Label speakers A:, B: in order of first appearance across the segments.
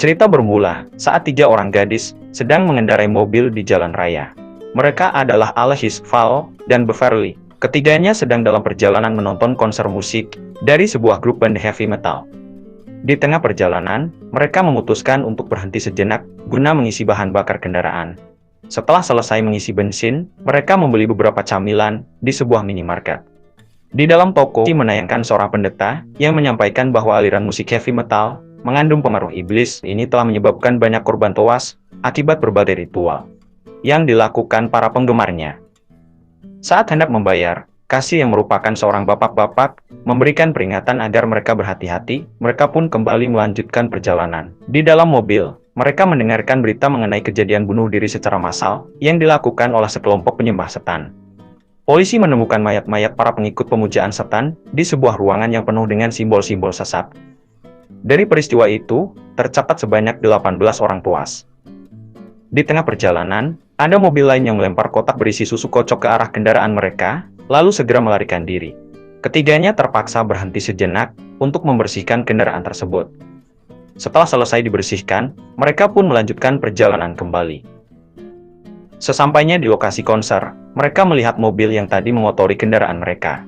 A: Cerita bermula saat 3 orang gadis sedang mengendarai mobil di jalan raya. Mereka adalah Alexis, Val, dan Beverly. Ketiganya sedang dalam perjalanan menonton konser musik dari sebuah grup band heavy metal. Di tengah perjalanan, mereka memutuskan untuk berhenti sejenak guna mengisi bahan bakar kendaraan. Setelah selesai mengisi bensin, mereka membeli beberapa camilan di sebuah minimarket. Di dalam toko, menayangkan seorang pendeta yang menyampaikan bahwa aliran musik heavy metal mengandung pengaruh iblis. Ini telah menyebabkan banyak korban tewas akibat berbagai ritual yang dilakukan para penggemarnya. Saat hendak membayar, kasir yang merupakan seorang bapak-bapak memberikan peringatan agar mereka berhati-hati. Mereka pun kembali melanjutkan perjalanan. Di dalam mobil, mereka mendengarkan berita mengenai kejadian bunuh diri secara massal yang dilakukan oleh sekelompok penyembah setan. Polisi menemukan mayat-mayat para pengikut pemujaan setan di sebuah ruangan yang penuh dengan simbol-simbol sesat. Dari peristiwa itu, tercatat sebanyak 18 orang tewas. Di tengah perjalanan, ada mobil lain yang melempar kotak berisi susu kocok ke arah kendaraan mereka, lalu segera melarikan diri. Ketiganya terpaksa berhenti sejenak untuk membersihkan kendaraan tersebut. Setelah selesai dibersihkan, mereka pun melanjutkan perjalanan kembali. Sesampainya di lokasi konser, mereka melihat mobil yang tadi mengotori kendaraan mereka.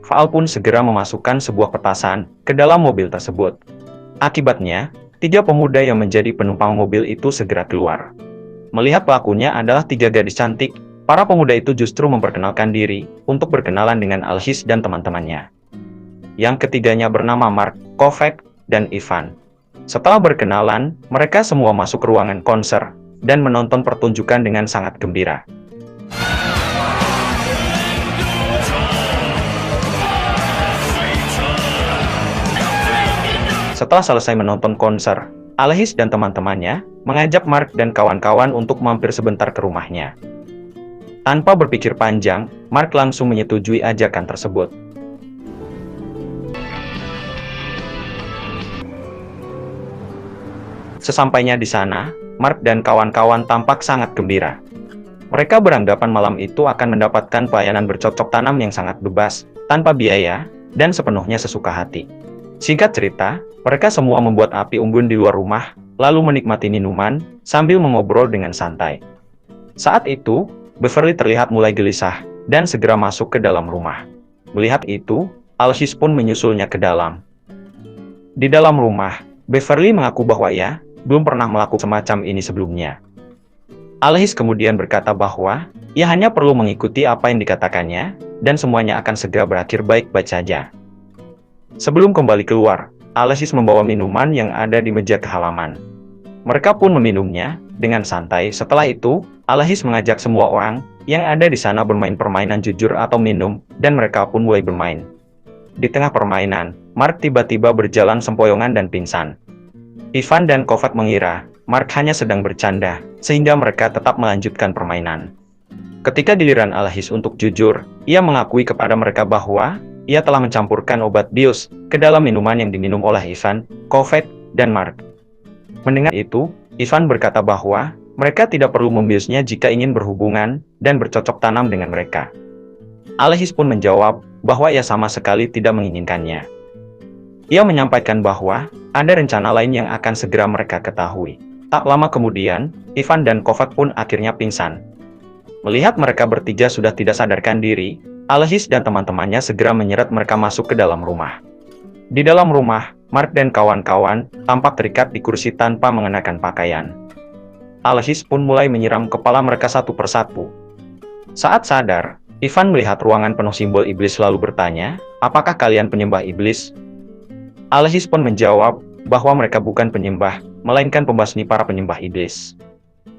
A: Val pun segera memasukkan sebuah petasan ke dalam mobil tersebut. Akibatnya, 3 pemuda yang menjadi penumpang mobil itu segera keluar. Melihat pelakunya adalah 3 gadis cantik, para pemuda itu justru memperkenalkan diri untuk berkenalan dengan Alexis dan teman-temannya. Yang ketiganya bernama Mark, Kovac, dan Ivan. Setelah berkenalan, mereka semua masuk ke ruangan konser dan menonton pertunjukan dengan sangat gembira. Setelah selesai menonton konser, Alexis dan teman-temannya mengajak Mark dan kawan-kawan untuk mampir sebentar ke rumahnya. Tanpa berpikir panjang, Mark langsung menyetujui ajakan tersebut. Sesampainya di sana, Mark dan kawan-kawan tampak sangat gembira. Mereka beranggapan malam itu akan mendapatkan pelayanan bercocok tanam yang sangat bebas, tanpa biaya, dan sepenuhnya sesuka hati. Singkat cerita, mereka semua membuat api unggun di luar rumah, lalu menikmati minuman, sambil mengobrol dengan santai. Saat itu, Beverly terlihat mulai gelisah, dan segera masuk ke dalam rumah. Melihat itu, Alexis pun menyusulnya ke dalam. Di dalam rumah, Beverly mengaku bahwa ia belum pernah melakukan semacam ini sebelumnya. Alexis kemudian berkata bahwa ia hanya perlu mengikuti apa yang dikatakannya, dan semuanya akan segera berakhir baik-baik saja. Sebelum kembali keluar, Alexis membawa minuman yang ada di meja ke halaman. Mereka pun meminumnya dengan santai. Setelah itu, Alexis mengajak semua orang yang ada di sana bermain permainan jujur atau minum, dan mereka pun mulai bermain. Di tengah permainan, Mark tiba-tiba berjalan sempoyongan dan pingsan. Ivan dan Kovac mengira Mark hanya sedang bercanda, sehingga mereka tetap melanjutkan permainan. Ketika giliran Alexis untuk jujur, ia mengakui kepada mereka bahwa ia telah mencampurkan obat bius ke dalam minuman yang diminum oleh Ivan, Kovac, dan Mark. Mendengar itu, Ivan berkata bahwa mereka tidak perlu membiusnya jika ingin berhubungan dan bercocok tanam dengan mereka. Alexis pun menjawab bahwa ia sama sekali tidak menginginkannya. Ia menyampaikan bahwa ada rencana lain yang akan segera mereka ketahui. Tak lama kemudian, Ivan dan Kovac pun akhirnya pingsan. Melihat mereka bertiga sudah tidak sadarkan diri, Alexis dan teman-temannya segera menyeret mereka masuk ke dalam rumah. Di dalam rumah, Mark dan kawan-kawan tampak terikat di kursi tanpa mengenakan pakaian. Alexis pun mulai menyiram kepala mereka satu persatu. Saat sadar, Ivan melihat ruangan penuh simbol iblis lalu bertanya, "Apakah kalian penyembah iblis?" Alexis pun menjawab bahwa mereka bukan penyembah, melainkan pembasmi para penyembah iblis.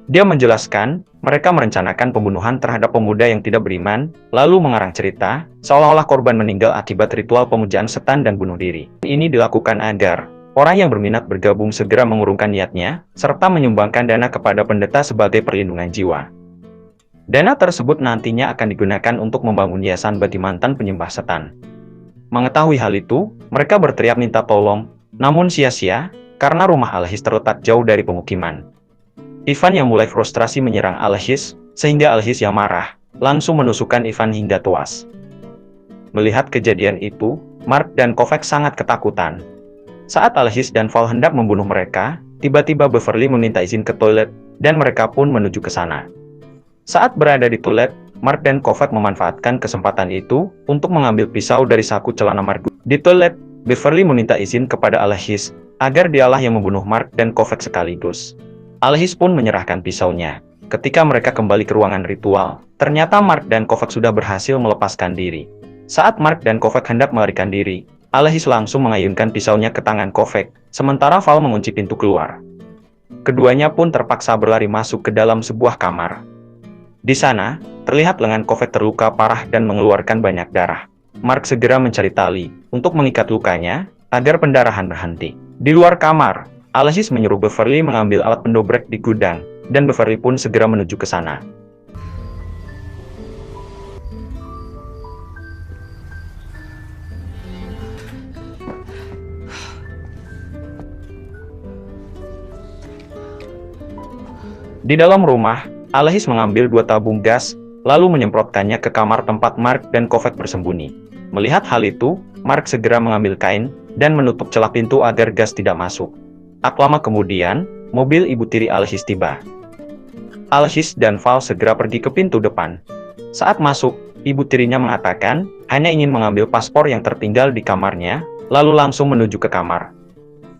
A: Dia menjelaskan, mereka merencanakan pembunuhan terhadap pemuda yang tidak beriman, lalu mengarang cerita, seolah-olah korban meninggal akibat ritual pemujaan setan dan bunuh diri. Ini dilakukan agar orang yang berminat bergabung segera mengurungkan niatnya, serta menyumbangkan dana kepada pendeta sebagai perlindungan jiwa. Dana tersebut nantinya akan digunakan untuk membangun yayasan bagi mantan penyembah setan. Mengetahui hal itu, mereka berteriak minta tolong, namun sia-sia, karena rumah Alexis terletak jauh dari pemukiman. Ivan yang mulai frustrasi menyerang Alexis, sehingga Alexis yang marah, langsung menusukkan Ivan hingga tewas. Melihat kejadian itu, Mark dan Kovac sangat ketakutan. Saat Alexis dan Val hendak membunuh mereka, tiba-tiba Beverly meminta izin ke toilet, dan mereka pun menuju ke sana. Saat berada di toilet, Mark dan Kovac memanfaatkan kesempatan itu untuk mengambil pisau dari saku celana Mark. Di toilet, Beverly meminta izin kepada Alexis agar dialah yang membunuh Mark dan Kovac sekaligus. Alexis pun menyerahkan pisaunya. Ketika mereka kembali ke ruangan ritual, ternyata Mark dan Kovac sudah berhasil melepaskan diri. Saat Mark dan Kovac hendak melarikan diri, Alexis langsung mengayunkan pisaunya ke tangan Kovac, sementara Val mengunci pintu keluar. Keduanya pun terpaksa berlari masuk ke dalam sebuah kamar. Di sana, terlihat lengan Kovac terluka parah dan mengeluarkan banyak darah. Mark segera mencari tali untuk mengikat lukanya agar pendarahan berhenti. Di luar kamar, Alexis menyuruh Beverly mengambil alat pendobrak di gudang, dan Beverly pun segera menuju ke sana. Di dalam rumah, Alexis mengambil 2 tabung gas, lalu menyemprotkannya ke kamar tempat Mark dan Kovac bersembunyi. Melihat hal itu, Mark segera mengambil kain dan menutup celah pintu agar gas tidak masuk. Tak lama kemudian, mobil ibu tiri Alexis tiba. Alexis dan Val segera pergi ke pintu depan. Saat masuk, ibu tirinya mengatakan hanya ingin mengambil paspor yang tertinggal di kamarnya, lalu langsung menuju ke kamar.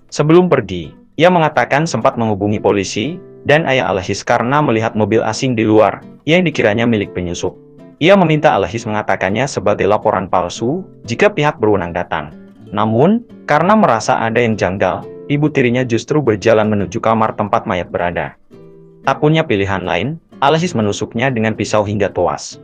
A: Sebelum pergi, ia mengatakan sempat menghubungi polisi dan ayah Alexis karena melihat mobil asing di luar yang dikiranya milik penyusup. Ia meminta Alexis mengatakannya sebagai laporan palsu jika pihak berwenang datang. Namun, karena merasa ada yang janggal, ibu tirinya justru berjalan menuju kamar tempat mayat berada. Tak punya pilihan lain, Alexis menusuknya dengan pisau hingga tewas.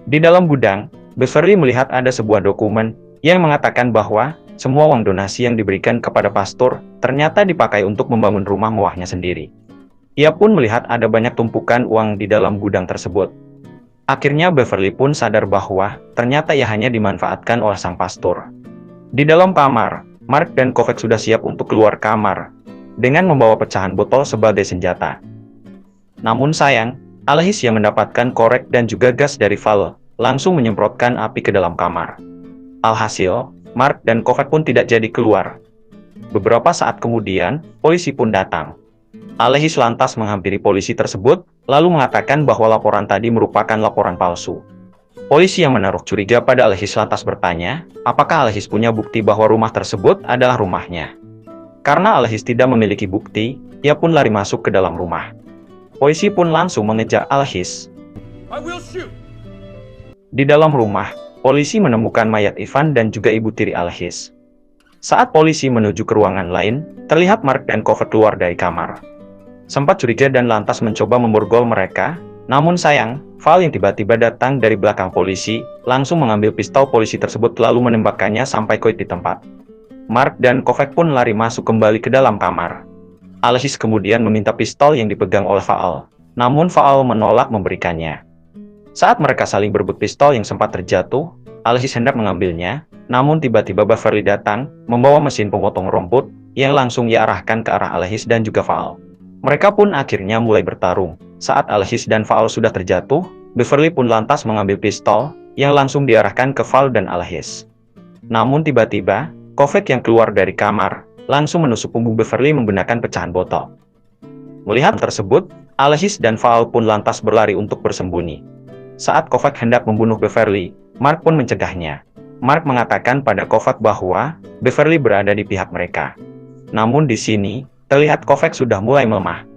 A: Di dalam gudang, Beverly melihat ada sebuah dokumen yang mengatakan bahwa semua uang donasi yang diberikan kepada pastor ternyata dipakai untuk membangun rumah mewahnya sendiri. Ia pun melihat ada banyak tumpukan uang di dalam gudang tersebut. Akhirnya Beverly pun sadar bahwa ternyata ia hanya dimanfaatkan oleh sang pastor. Di dalam kamar, Mark dan Kovac sudah siap untuk keluar kamar dengan membawa pecahan botol sebagai senjata. Namun sayang, Alexis yang mendapatkan korek dan juga gas dari Val langsung menyemprotkan api ke dalam kamar. Alhasil, Mark dan Kovac pun tidak jadi keluar. Beberapa saat kemudian, polisi pun datang. Alexis lantas menghampiri polisi tersebut, lalu mengatakan bahwa laporan tadi merupakan laporan palsu. Polisi yang menaruh curiga pada Alexis lantas bertanya, apakah Alexis punya bukti bahwa rumah tersebut adalah rumahnya. Karena Alexis tidak memiliki bukti, ia pun lari masuk ke dalam rumah. Polisi pun langsung mengejar Alexis. Di dalam rumah, polisi menemukan mayat Ivan dan juga ibu tiri Alexis. Saat polisi menuju ke ruangan lain, terlihat Mark dan Kovac keluar dari kamar. Sempat curiga dan lantas mencoba memborgol mereka, namun sayang, Val yang tiba-tiba datang dari belakang polisi, langsung mengambil pistol polisi tersebut lalu menembakkannya sampai koit di tempat. Mark dan Kovac pun lari masuk kembali ke dalam kamar. Alexis kemudian meminta pistol yang dipegang oleh Val, namun Val menolak memberikannya. Saat mereka saling berebut pistol yang sempat terjatuh, Alexis hendak mengambilnya, namun tiba-tiba Beverly datang, membawa mesin pemotong rumput, yang langsung diarahkan ke arah Alexis dan juga Val. Mereka pun akhirnya mulai bertarung. Saat Alexis dan Val sudah terjatuh, Beverly pun lantas mengambil pistol, yang langsung diarahkan ke Val dan Alexis. Namun tiba-tiba, Kovac yang keluar dari kamar, langsung menusuk punggung Beverly menggunakan pecahan botol. Melihat tersebut, Alexis dan Val pun lantas berlari untuk bersembunyi. Saat Kovac hendak membunuh Beverly, Mark pun mencegahnya. Mark mengatakan pada Kovac bahwa Beverly berada di pihak mereka. Namun di sini, terlihat Kovac sudah mulai melemah.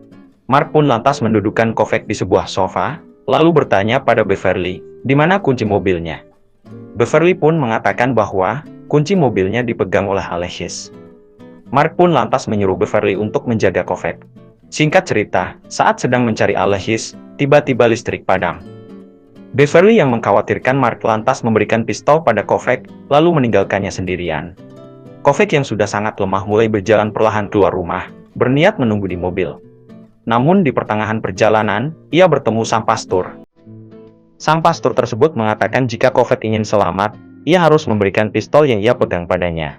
A: Mark pun lantas mendudukkan Kovac di sebuah sofa, lalu bertanya pada Beverly, di mana kunci mobilnya. Beverly pun mengatakan bahwa kunci mobilnya dipegang oleh Alexis. Mark pun lantas menyuruh Beverly untuk menjaga Kovac. Singkat cerita, saat sedang mencari Alexis, tiba-tiba listrik padam. Beverly yang mengkhawatirkan Mark lantas memberikan pistol pada Kovac, lalu meninggalkannya sendirian. Kovac yang sudah sangat lemah mulai berjalan perlahan keluar rumah, berniat menunggu di mobil. Namun di pertengahan perjalanan, ia bertemu sang pastor. Sang pastor tersebut mengatakan jika Kovac ingin selamat, ia harus memberikan pistol yang ia pegang padanya.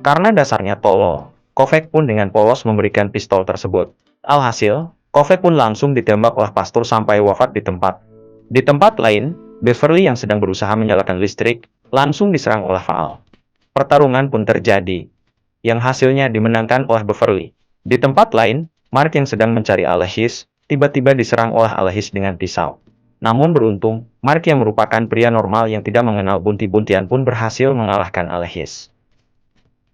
A: Karena dasarnya tolol, Kovac pun dengan polos memberikan pistol tersebut. Alhasil, Kovac pun langsung ditembak oleh pastor sampai wafat di tempat. Di tempat lain, Beverly yang sedang berusaha menyalakan listrik, langsung diserang oleh Val. Pertarungan pun terjadi. yang hasilnya dimenangkan oleh Beverly. Di tempat lain, Mark yang sedang mencari Alexis, tiba-tiba diserang oleh Alexis dengan pisau. Namun beruntung, Mark yang merupakan pria normal yang tidak mengenal bunti-buntian pun berhasil mengalahkan Alexis.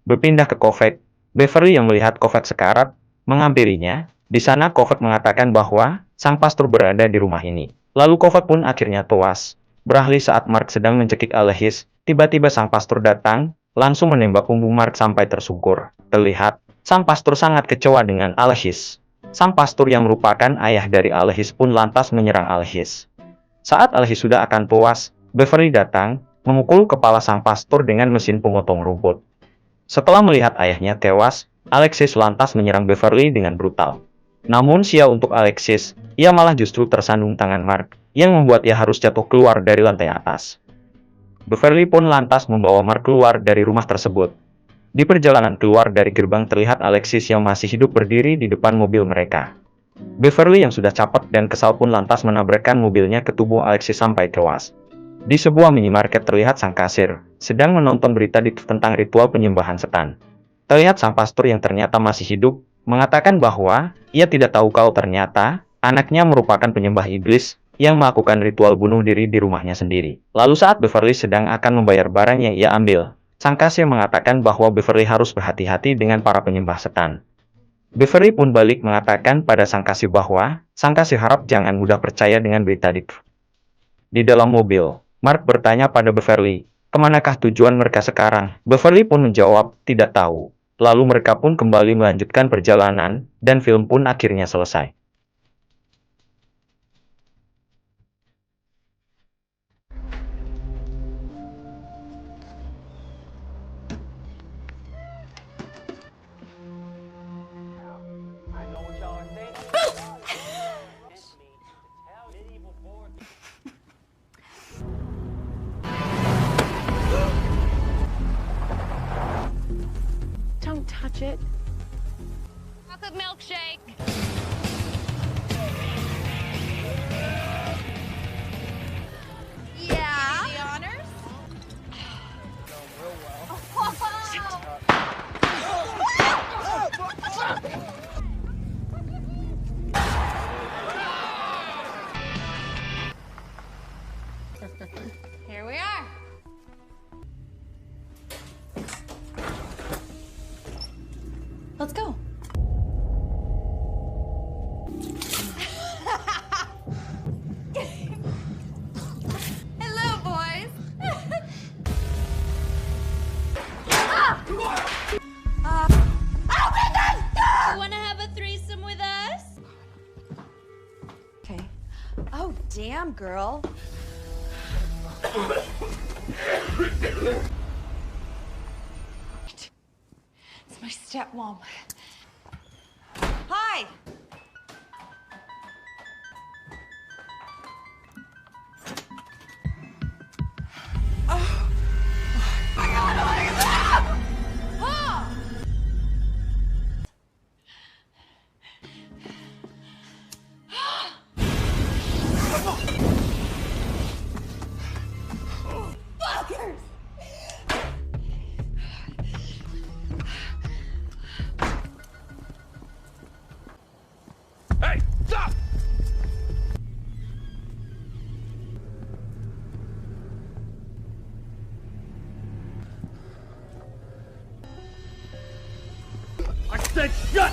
A: Berpindah ke Kovac, Beverly yang melihat Kovac sekarat, menghampirinya. Di sana Kovac mengatakan bahwa sang pastor berada di rumah ini. Lalu Kovac pun akhirnya tewas. Beralih saat Mark sedang mencekik Alexis, tiba-tiba sang pastor datang, langsung menembak punggung Mark sampai tersungkur. Terlihat, sang pastor sangat kecewa dengan Alexis. Sang pastor yang merupakan ayah dari Alexis pun lantas menyerang Alexis. Saat Alexis sudah akan tewas, Beverly datang, memukul kepala sang pastor dengan mesin pemotong rumput. Setelah melihat ayahnya tewas, Alexis lantas menyerang Beverly dengan brutal. Namun sial untuk Alexis, ia malah justru tersandung tangan Mark, yang membuat ia harus jatuh keluar dari lantai atas. Beverly pun lantas membawa Mark keluar dari rumah tersebut. Di perjalanan keluar dari gerbang terlihat Alexis yang masih hidup berdiri di depan mobil mereka. Beverly yang sudah capek dan kesal pun lantas menabrakkan mobilnya ke tubuh Alexis sampai tewas. Di sebuah minimarket terlihat sang kasir, sedang menonton berita tentang ritual penyembahan setan. Terlihat sang pastor yang ternyata masih hidup, mengatakan bahwa ia tidak tahu kalau ternyata anaknya merupakan penyembah iblis yang melakukan ritual bunuh diri di rumahnya sendiri. Lalu saat Beverly sedang akan membayar barang yang ia ambil, sang kasir mengatakan bahwa Beverly harus berhati-hati dengan para penyembah setan. Beverly pun balik mengatakan pada sang kasir bahwa sang kasir harap jangan mudah percaya dengan berita itu. Di dalam mobil, Mark bertanya pada Beverly, kemanakah tujuan mereka sekarang? Beverly pun menjawab, tidak tahu. Lalu mereka pun kembali melanjutkan perjalanan, dan film pun akhirnya selesai.
B: Don't touch it.
C: Chocolate milkshake. Yeah. The honors? Here we are. Let's go. Hello, boys. Open this door! You wanna have a threesome with us?
B: Okay. Oh, damn, girl. It's my stepmom. Hi!
C: Fuckers!
D: Hey, stop! I said shut!